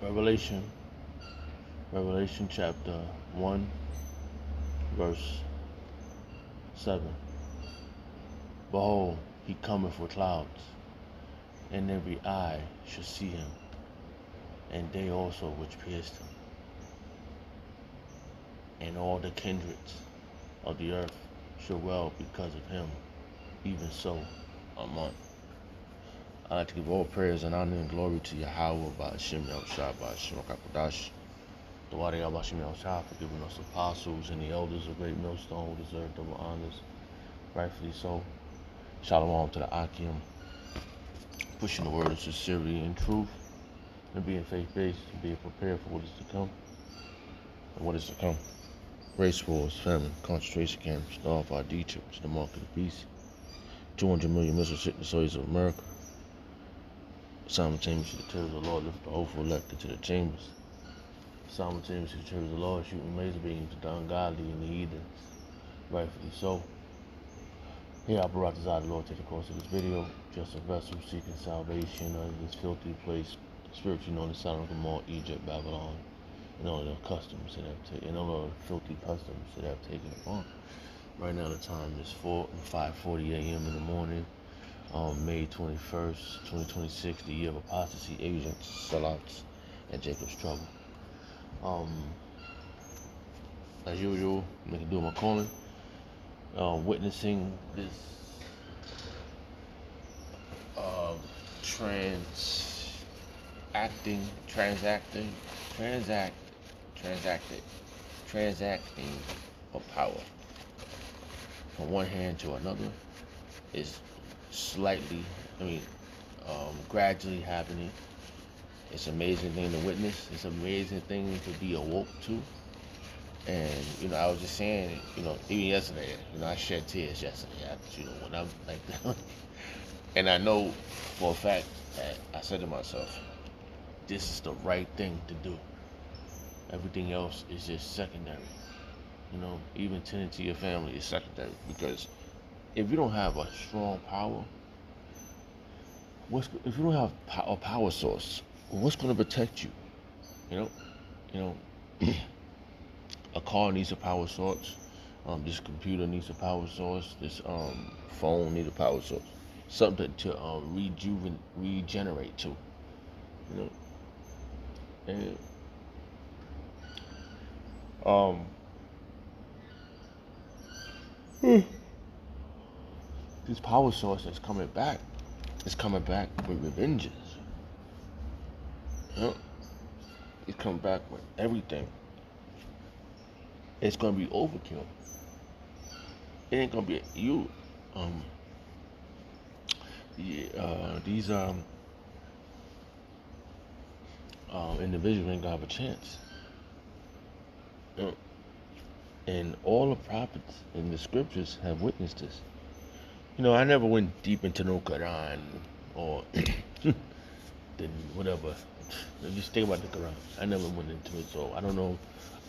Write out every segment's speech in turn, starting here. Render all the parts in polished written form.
Revelation, Revelation chapter 1, verse 7. Behold, he cometh with clouds, and every eye shall see him, and they also which pierced him, and all the kindreds of the earth shall wail because of him. Even so, Amen. I'd like to give all praise and honor and glory to Yahawah by Hashem Yahawashi by Hashem Kakodash. The Wadi Yahawashi Yahawashi for giving us apostles and the elders of great millstone who deserve double honors, rightfully so. Shalom to the Akim, pushing the word of sincerity and truth, and being faith-based, and being prepared for what is to come. And what is to come? Race wars, famine, concentration camps, the Alpha Egypt, the mark of the beast, 200 million missiles hit the soils of America. Simultaneously, the terrors of the Lord lift the hopeful elect into the chambers. Simultaneously, the terrors of the Lord shooting laser beams at the ungodly and the heathens. Rightfully so. Here I brought this out of the Lord to the course of this video. Just a vessel seeking salvation out of this filthy place, spiritually known as Sodom, Gomorrah, Egypt, Babylon, and all the customs that have taken, and all the filthy customs that have taken upon. Right now the time is 5:40 a.m. in the morning. May 21st, 2026, the year of apostasy, agents, sellouts, and Jacob's trouble. As usual, I'm going to do my calling. Witnessing this transacting of power from one hand to another is gradually happening. It's an amazing thing to witness. It's an amazing thing to be awoke to. And, I was just saying, even yesterday, I shed tears yesterday, when I'm like that. And I know for a fact that I said to myself, this is the right thing to do. Everything else is just secondary. Even tending to your family is secondary, because if you don't have a strong power, if you don't have a power source, what's going to protect you? A car needs a power source. This computer needs a power source. This phone needs a power source. Something to regenerate to. And this power source is coming back. It's coming back with revenges. It's coming back with everything. It's gonna be overkill. It ain't gonna be you. These individuals ain't gonna have a chance. And all the prophets in the scriptures have witnessed this. I never went deep into no Quran or then whatever. Just think about the Quran. I never went into it, so I don't know.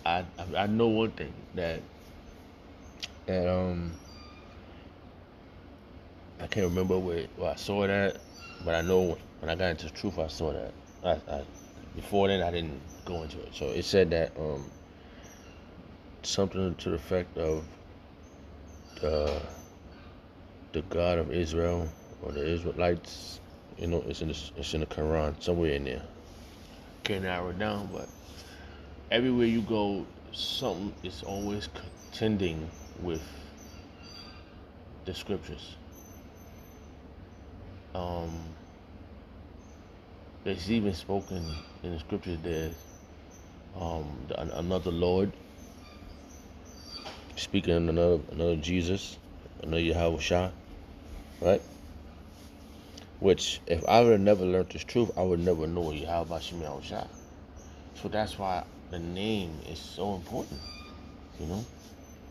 I know one thing that I can't remember where I saw it at, but I know when I got into the truth, I saw that. Before then, I didn't go into it. So it said that something to the effect of the God of Israel or the Israelites. It's in the Quran somewhere in there. Can't narrow it down, but everywhere you go, something is always contending with the scriptures. There's even spoken in the scriptures. There's another Lord speaking, another Jesus, another Yahawashi, right? Which, if I would have never learned this truth, I would never know Yahawashi Yahawashi. So that's why the name is so important.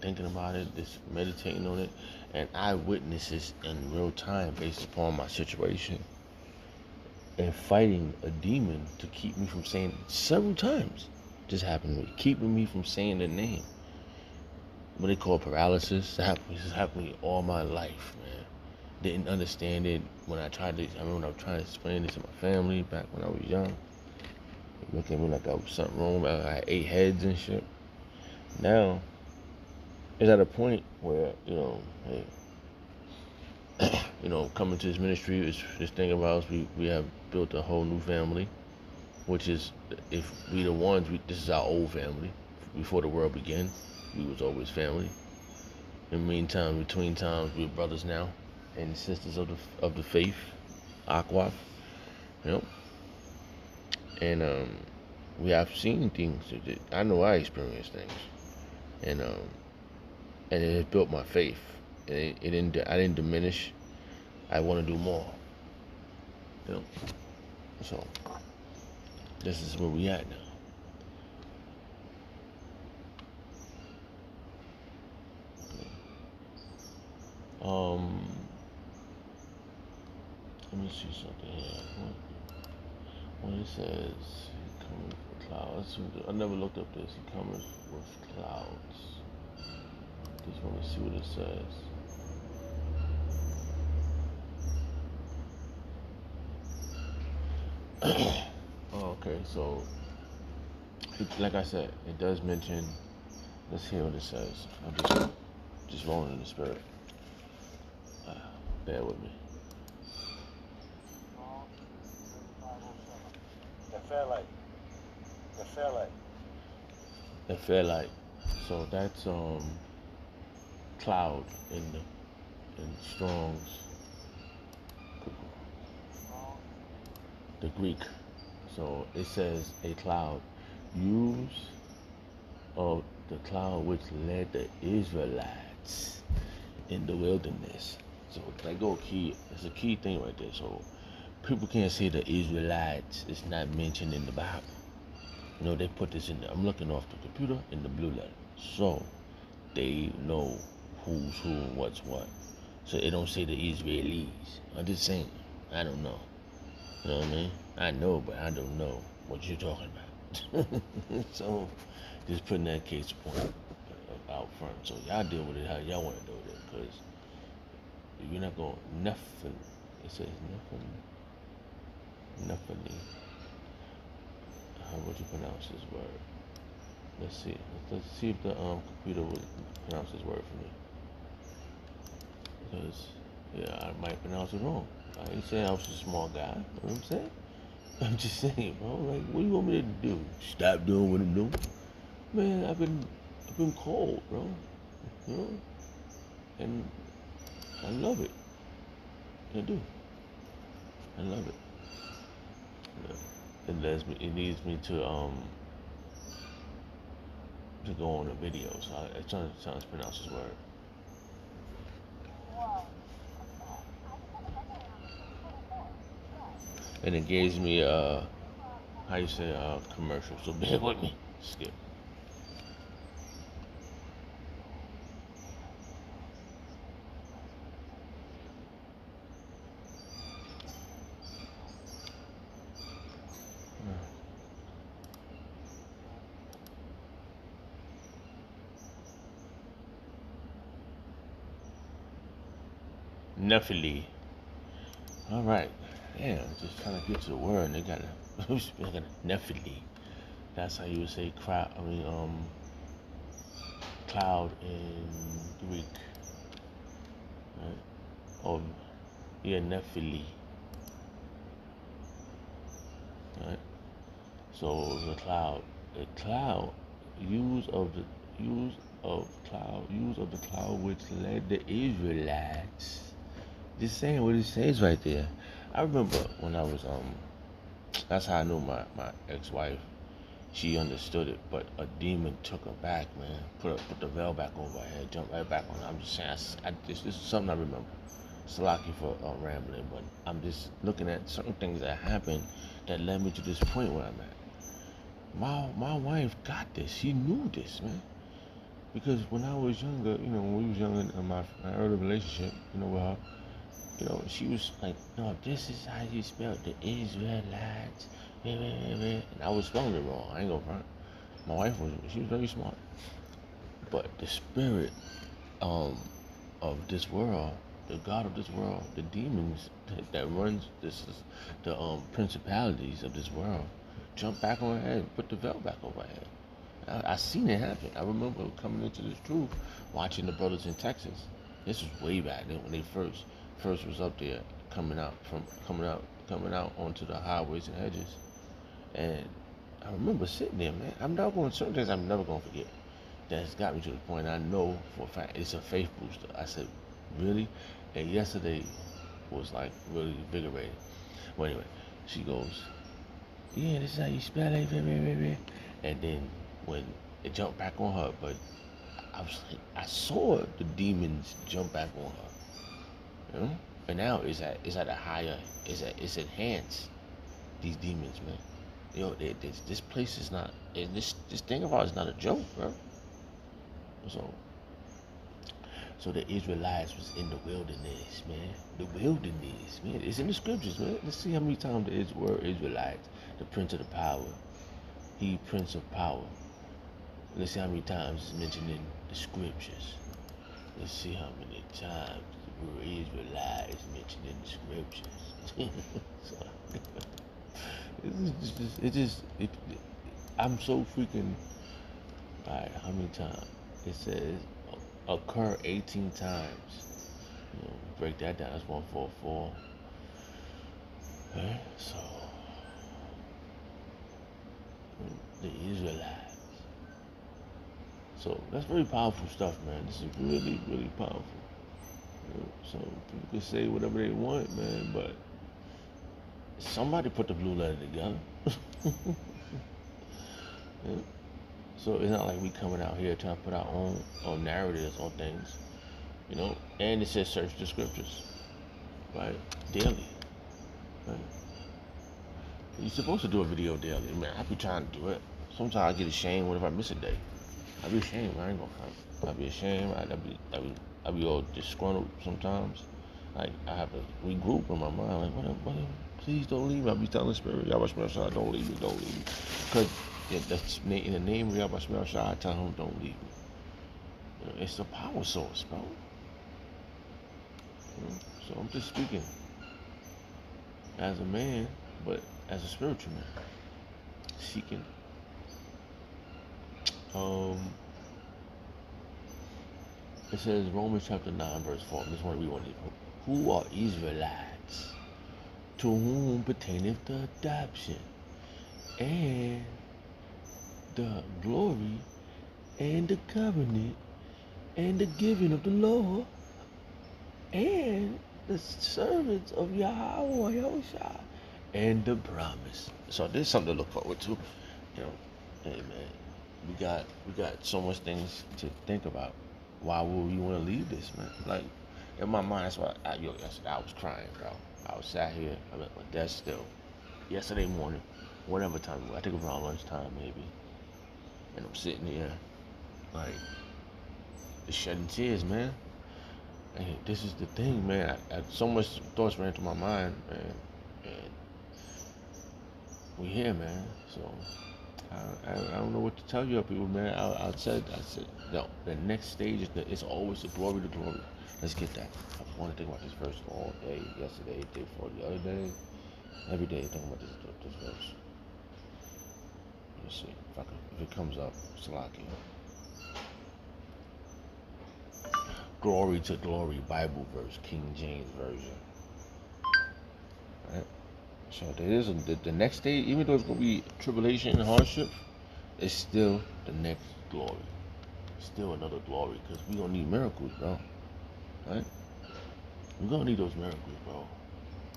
Thinking about it, just meditating on it, and I witness this in real time based upon my situation, and fighting a demon to keep me from saying several times. This happened to me, keeping me from saying the name. What they call paralysis. This happened to me all my life, man. Didn't understand it when I remember when I was trying to explain this to my family back when I was young. They look at me like I was something wrong. I had 8 heads and shit. Now it's at a point where hey, coming to this ministry is this thing about us. We have built a whole new family, which is if we the ones. This is our old family. Before the world began, we was always family. In the meantime, between times, we're brothers now and sisters of the faith, Aqua. And we have seen things. I know I experienced things, and it has built my faith. It didn't. I didn't diminish. I want to do more. So this is where we at now. Let me see something here. What it says, he comes with clouds. I never looked up this. He comes with clouds. Just want to see what it says. Okay, so like I said, it does mention. Let's hear what it says. I'm just rolling in the spirit. Bear with me. The fairlight. So that's cloud in Strong's, the Greek. So it says a cloud, use of the cloud which led the Israelites in the wilderness. So like go key. It's a key thing right there. So people can't say the Israelites. It's not mentioned in the Bible. They put this in there. I'm looking off the computer in the blue letter. So they know who's who and what's what. So it don't say the Israelis. I'm just saying. I don't know. You know what I mean? I know, but I don't know what you're talking about. So just putting that case point out front. So y'all deal with it how y'all want to do it. Because you're not going nothing. It says nothing. How would you pronounce this word? Let's see. Let's see if the computer would pronounce this word for me. Because I might pronounce it wrong. I ain't saying I was a small guy. You know what I'm saying? I'm just saying, bro. Like, what do you want me to do? Stop doing what I'm doing? Man, I've been cold, bro. And I love it. I do. I love it. It needs me to go on a video. So I'm trying to pronounce this word. And it gives me how you say commercial. So bear with me. Skip. Nephilim. All right. Damn, just trying to get to the word, and they got a Nephilim. That's how you would say cloud. Cloud in Greek. Right? Or Nephilim. Right. So the cloud, use of the cloud which led the Israelites. Just saying what it says right there. I remember when I was that's how I knew my ex-wife. She understood it, but a demon took her back, man. Put the veil back over her head, jumped right back on her. I'm just saying, this is something I remember. Salaki for rambling, but I'm just looking at certain things that happened that led me to this point where I'm at. My wife got this. She knew this, man. Because when I was younger, when we was younger in my early relationship, with her, she was like, no, this is how you spell the Israelites. And I was spelling it wrong. I ain't gonna front. My wife she was very smart. But the spirit of this world, the God of this world, the demons that runs this is the principalities of this world, jump back on her head and put the veil back over her head. I seen it happen. I remember coming into this truth, watching the brothers in Texas. This was way back then when they first was up there, coming out onto the highways and hedges. And I remember sitting there, man. I'm not going certain things I'm never gonna forget. That's got me to the point I know for a fact it's a faith booster. I said, really? And yesterday was like really invigorating. Well, anyway, she goes, yeah, this is how you spell it, baby. And then when it jumped back on her, but I was like, I saw the demons jump back on her, you know. And now it's at a higher, it's enhanced. These demons, man. Yo, this place is not. This thing about it's not a joke, bro. So the Israelites was in the wilderness, man. The wilderness, man. It's in the scriptures, man. Let's see how many times the word Israelites, the prince of the power, he prince of power. Let's see how many times it's mentioned in the scriptures. Let's see how many times the word Israelite is mentioned in the scriptures. I'm so freaking. Alright, how many times? It says occur 18 times. You know, break that down. That's 144. Okay, so the Israelites. So that's very powerful stuff, man. This is really, really powerful. You know, so people can say whatever they want, man, but somebody put the blue letter together. Yeah. So it's not like we coming out here trying to put our own narratives on things, you know. And it says search the scriptures, right? Daily, right? You're supposed to do a video daily, man. I be trying to do it. Sometimes I get ashamed whenever I miss a day. I be ashamed. I ain't gonna come. I be ashamed. I be all disgruntled sometimes. Like I have to regroup in my mind. Like what? Please don't leave me. I be telling the spirit, Yahawashi, don't leave me, don't leave me. Cause that's in the name of Yahawashi, I tell him don't leave me. You know, it's a power source, bro. You know? So I'm just speaking as a man, but as a spiritual man, seeking. It says Romans chapter 9 verse 4. This one we want to who are Israelites, to whom pertaineth the adoption, and the glory, and the covenant, and the giving of the law, and the servants of Yahawah, Yahawashi, and the promise. So there's something to look forward to. You know, hey man, we got so much things to think about. Why would we want to leave this, man? Like in my mind, that's why yesterday I was crying, bro. I was sat here, I'm at my desk still. Yesterday morning, whatever time it was, I think around lunchtime maybe. And I'm sitting here, like, just shedding tears, man. And this is the thing, man. I so much thoughts ran through my mind, man. And we here, man. So I don't know what to tell you people, man. I said, no, the next stage is always the glory to glory. Let's get that. I want to think about this verse all day, yesterday, day before, the other day. Every day thinking about this verse. Let's see if it comes up. Salaki. Glory to glory, Bible verse, King James version. Right? So there is the next day, even though it's gonna be tribulation and hardship, it's still the next glory. Still another glory, because we gonna need miracles, bro. Right? We're gonna need those miracles, bro.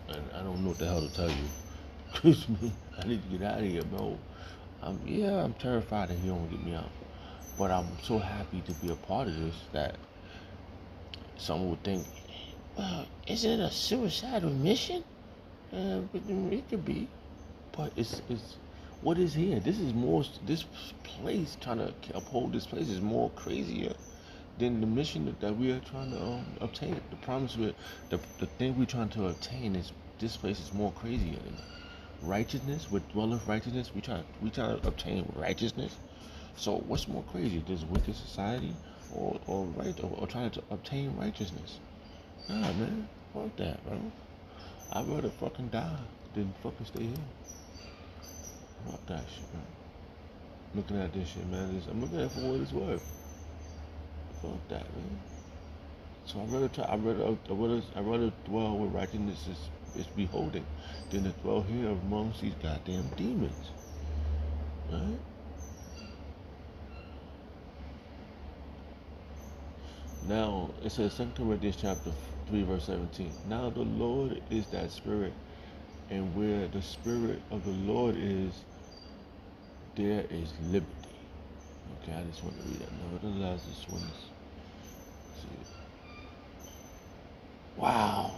And I don't know what the hell to tell you. Cause me, I need to get out of here, bro. I'm terrified that he don't get me out. But I'm so happy to be a part of this that someone would think, well, isn't it a suicidal mission? But it could be. But it's what is here? This place, trying to uphold this place is more crazier than the mission that we are trying to obtain. The promise the thing we're trying to obtain is this place is more crazier than righteousness. With dwelleth righteousness, we try to obtain righteousness. So what's more crazy? This wicked society or trying to obtain righteousness? Nah, man, fuck that, bro. I'd rather fucking die than fucking stay here. Fuck that shit, man. Looking at this shit, man. I'm looking at it for what it's worth. Fuck that, man. So I rather dwell where righteousness is beholding than to dwell here amongst these goddamn demons. Right? Now it says 2 Corinthians chapter 3 verse 17. Now the Lord is that spirit, and where the spirit of the Lord is, there is liberty. Okay, I just want to read that. Nevertheless, this one is. See. Wow.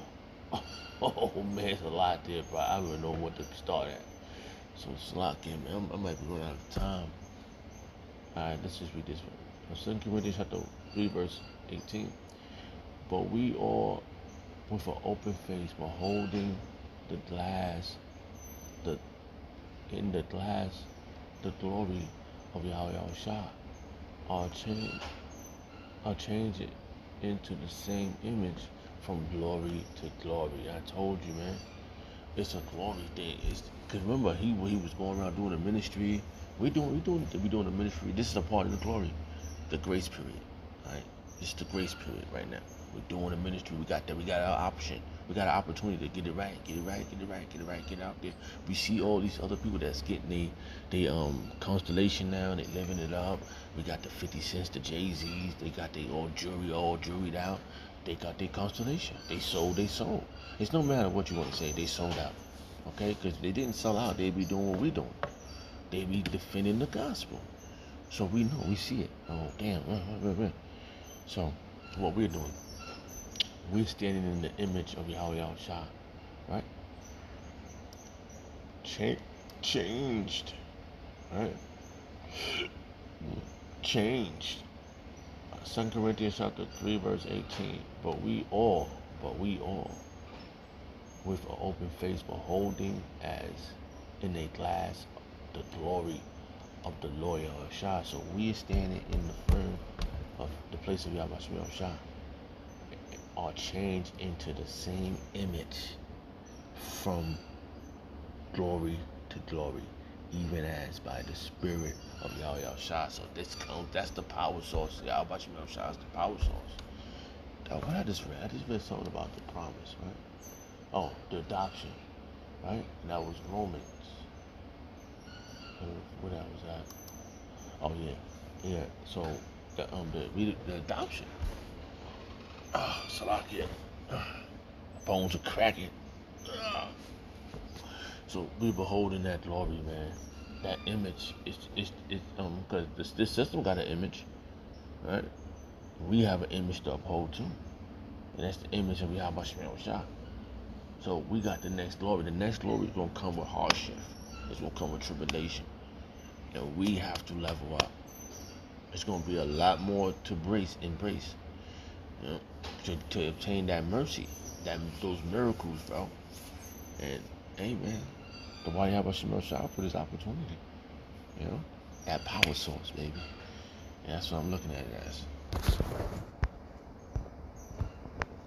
Oh man, it's a lot there, bro. I don't even know what to start at. So it's a lot, man. I might be running out of time. Alright, let's just read this one. 2 Corinthians chapter 3 verse 18. But we all, with an open face, beholding the glory of Yahawashi, are changed into the same image from glory to glory. I told you, man, it's a glory thing. Because remember, he was going around doing the ministry. We doing the ministry. This is a part of the glory, the grace period. Right? This is the grace period right now. We're doing the ministry. We got our option. We got an opportunity to get it right, get it out there. We see all these other people that's getting they constellation now, they living it up. We got the 50 cents, the Jay-Z's, they got they all jewelried out. They got their constellation. They sold. It's no matter what you want to say, they sold out. Okay? Because if they didn't sell out, they'd be doing what we doing. They be defending the gospel. So we know, we see it. Oh, damn. So, what we're doing, we're standing in the image of Yahawashi, right? Changed, right? Changed. 2 Corinthians chapter 3 verse 18. But we all, with an open face, beholding as in a glass the glory of the Lord Yahawashi. So we are standing in the firm of the place of Yahawashi, are changed into the same image from glory to glory, even as by the Spirit of Yahawashi. So that's the power source. Yahawashi is the power source. What I just read something about the promise, right? Oh, the adoption, right? And that was Romans. Where that was at? Oh yeah. So the adoption. Salakia. Bones are cracking. So we beholding that glory, man. That image is because this system got an image, right? We have an image to uphold too, and that's the image of Yahawashi. So we got the next glory. The next glory is gonna come with hardship. It's gonna come with tribulation, and we have to level up. It's gonna be a lot more to embrace, you know, to obtain that mercy, those miracles, bro. And amen. The why Yahawashi for this opportunity, you know, that power source, baby. And that's what I'm looking at it as.